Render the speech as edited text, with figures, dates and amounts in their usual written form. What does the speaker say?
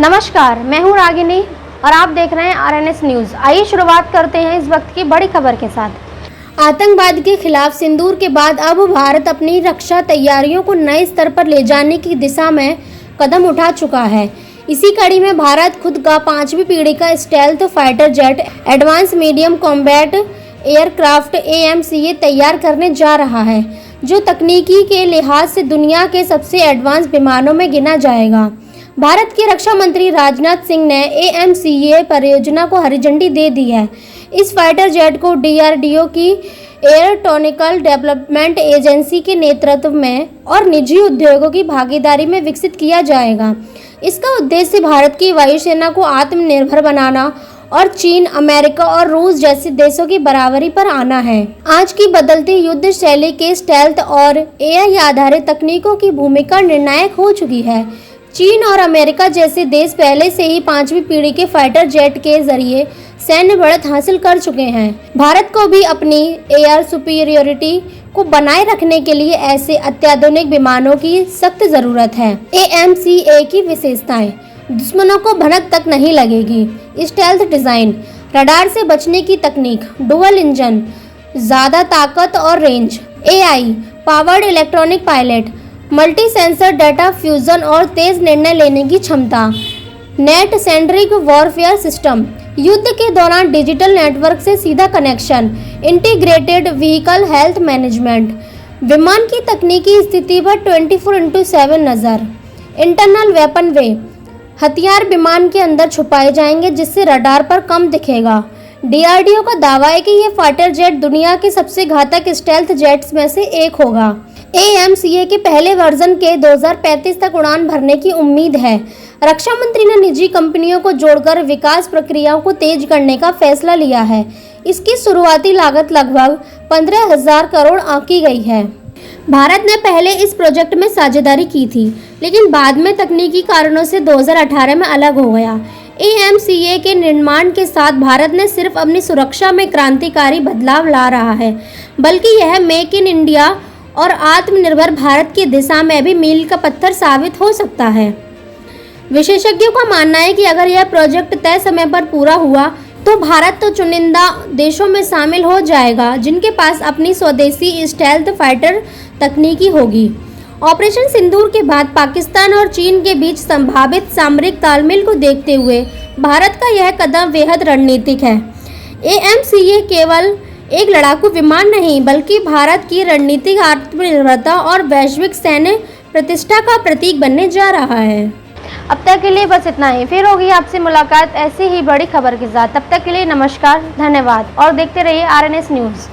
नमस्कार, मैं हूं रागिनी और आप देख रहे हैं आरएनएस न्यूज़। आइए शुरुआत करते हैं इस वक्त की बड़ी खबर के साथ। आतंकवाद के खिलाफ सिंदूर के बाद अब भारत अपनी रक्षा तैयारियों को नए स्तर पर ले जाने की दिशा में कदम उठा चुका है। इसी कड़ी में भारत खुद का 5वीं पीढ़ी का stealth fighter jet advance medium combat aircraft AMCA तैयार करने जा रहा है, जो तकनीकी के लिहाज से दुनिया के सबसे एडवांस विमानों में गिना जाएगा। भारत के रक्षा मंत्री राजनाथ सिंह ने AMCA परियोजना को हरी झंडी दे दी है। इस फाइटर जेट को DRDO की एयरोनॉटिकल डेवलपमेंट एजेंसी के नेतृत्व में और निजी उद्योगों की भागीदारी में विकसित किया जाएगा। इसका उद्देश्य भारत की वायुसेना को आत्मनिर्भर बनाना और चीन, अमेरिका और रूस जैसे देशों की बराबरी पर आना है। आज की बदलती युद्ध शैली के स्टेल्थ और AI आधारित तकनीकों की भूमिका निर्णायक हो चुकी है। चीन और अमेरिका जैसे देश पहले से ही 5वीं पीढ़ी के फाइटर जेट के जरिए सैन्य बढ़त हासिल कर चुके हैं। भारत को भी अपनी एयर सुपीरियरिटी को बनाए रखने के लिए ऐसे अत्याधुनिक विमानों की सख्त जरूरत है। AMCA की विशेषताएं: दुश्मनों को भनक तक नहीं लगेगी। स्टेल्थ डिजाइन, रडार से बचने की तकनीक, डुअल इंजन, ज्यादा ताकत और range, AI powered electronic pilot, multi sensor data fusion और तेज निर्णय लेने की क्षमता, नेट सेंट्रिक वॉरफेयर सिस्टम, युद्ध के दौरान डिजिटल नेटवर्क से सीधा connection, integrated vehicle health management, विमान की तकनीकी स्थिति पर 24/7 नजर, इंटरनल वेपन वे, हथियार विमान के अंदर छुपाए जाएंगे जिससे रडार पर कम दिखेगा। DRDO का दावा है कि यह फाइटर जेट दुनिया के सबसे घातक स्टेल्थ जेट्स में से एक होगा। AMCA के पहले वर्जन के 2035 तक उड़ान भरने की उम्मीद है। रक्षा मंत्री ने निजी कंपनियों को जोड़कर विकास प्रक्रियाओं को तेज करने का फैसला लिया है। इसकी शुरुआती लागत लगभग 15,000 करोड़ आंकी गई है। भारत ने पहले इस प्रोजेक्ट में साझेदारी की थी, लेकिन बाद में तकनीकी कारणों से 2018 में अलग हो गया। AMCA के निर्माण के साथ भारत ने सिर्फ अपनी सुरक्षा में क्रांतिकारी बदलाव ला रहा है, बल्कि यह मेक इन इंडिया और आत्मनिर्भर भारत की दिशा में भी मील का पत्थर साबित हो सकता है। विशेषज्ञों का मानना है कि अगर यह प्रोजेक्ट तय समय पर पूरा हुआ तो भारत तो चुनिंदा देशों में शामिल हो जाएगा जिनके पास अपनी स्वदेशी स्टेल्थ फाइटर तकनीकी होगी। ऑपरेशन सिंदूर के बाद पाकिस्तान और चीन के बीच संभावित सामरिक तालमेल को देखते हुए भारत का यह कदम बेहद रणनीतिक है। AMCA केवल एक लड़ाकू विमान नहीं, बल्कि भारत की रणनीतिक आत्मनिर्भरता और वैश्विक सैन्य प्रतिष्ठा का प्रतीक बनने जा रहा है। अब तक के लिए बस इतना ही। फिर होगी आपसे मुलाकात ऐसी ही बड़ी खबर के साथ। तब तक के लिए नमस्कार, धन्यवाद और देखते रहिए RNS न्यूज़।